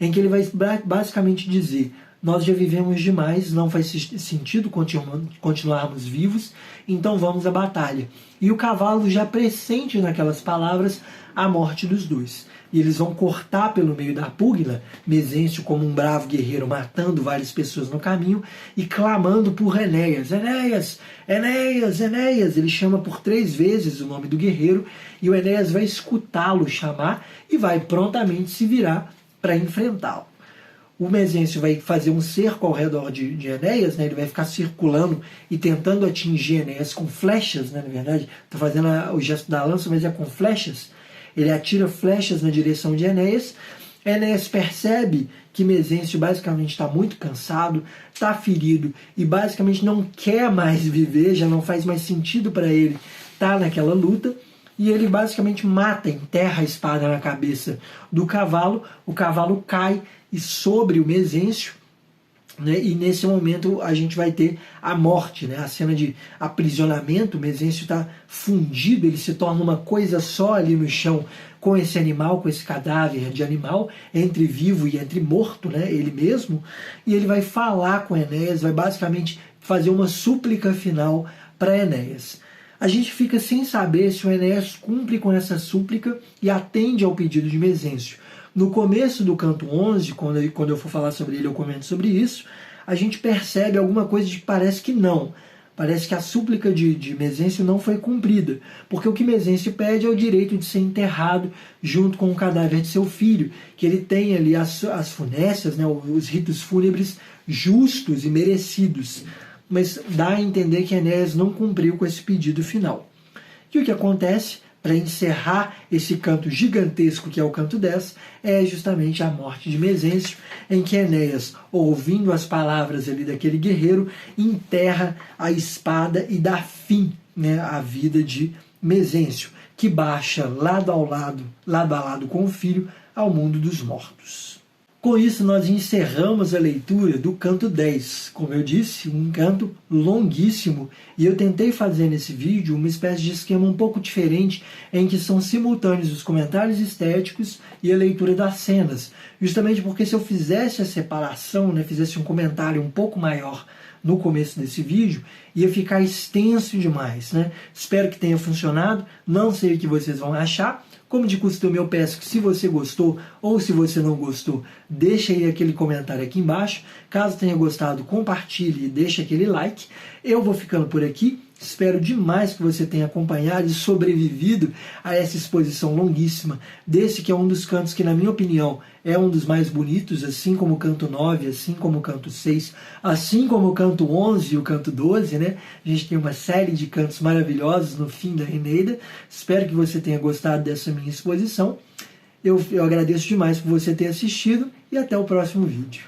em que ele vai basicamente dizer: nós já vivemos demais, não faz sentido continuarmos vivos, então vamos à batalha. E o cavalo já pressente naquelas palavras a morte dos dois. E eles vão cortar pelo meio da pugna, Mezêncio como um bravo guerreiro matando várias pessoas no caminho e clamando por Enéas. Enéas, Enéas, Enéas. Ele chama por 3 vezes o nome do guerreiro e o Enéas vai escutá-lo chamar e vai prontamente se virar para enfrentá-lo. O Mezêncio vai fazer um cerco ao redor de Enéas, né? Ele vai ficar circulando e tentando atingir Enéas com flechas, né? Na verdade, está fazendo o gesto da lança, mas é com flechas. Ele atira flechas na direção de Enéas. Enéas percebe que Mezêncio basicamente está muito cansado, está ferido e basicamente não quer mais viver, já não faz mais sentido para ele estar naquela luta. E ele basicamente enterra a espada na cabeça do cavalo. O cavalo cai e sobre o Mezêncio, né? E nesse momento a gente vai ter a morte, né? A cena de aprisionamento. O Mezêncio está fundido, ele se torna uma coisa só ali no chão com esse animal, com esse cadáver de animal, entre vivo e entre morto, né? Ele mesmo. E ele vai falar com Enéas, vai basicamente fazer uma súplica final para Enéas. A gente fica sem saber se o Enéas cumpre com essa súplica e atende ao pedido de Mezêncio. No começo do canto 11, quando eu for falar sobre ele, eu comento sobre isso, a gente percebe alguma coisa de que parece que não. Parece que a súplica de Mezêncio não foi cumprida, porque o que Mezêncio pede é o direito de ser enterrado junto com o cadáver de seu filho, que ele tem ali as funécias, né, os ritos fúnebres justos e merecidos. Mas dá a entender que Enéas não cumpriu com esse pedido final. E o que acontece, para encerrar esse canto gigantesco que é o canto 10, é justamente a morte de Mezêncio, em que Enéas, ouvindo as palavras ali daquele guerreiro, enterra a espada e dá fim, né, à vida de Mezêncio, que baixa lado a lado com o filho, ao mundo dos mortos. Com isso, nós encerramos a leitura do canto 10. Como eu disse, um canto longuíssimo. E eu tentei fazer nesse vídeo uma espécie de esquema um pouco diferente, em que são simultâneos os comentários estéticos e a leitura das cenas. Justamente porque se eu fizesse a separação, né, fizesse um comentário um pouco maior no começo desse vídeo, ia ficar extenso demais, né? Espero que tenha funcionado. Não sei o que vocês vão achar. Como de costume, eu peço que se você gostou ou se você não gostou, deixa aí aquele comentário aqui embaixo. Caso tenha gostado, compartilhe e deixe aquele like. Eu vou ficando por aqui. Espero demais que você tenha acompanhado e sobrevivido a essa exposição longuíssima desse que é um dos cantos que, na minha opinião, é um dos mais bonitos, assim como o canto 9, assim como o canto 6, assim como o canto 11 e o canto 12, né? A gente tem uma série de cantos maravilhosos no fim da Eneida. Espero que você tenha gostado dessa minha exposição. Eu agradeço demais por você ter assistido e até o próximo vídeo.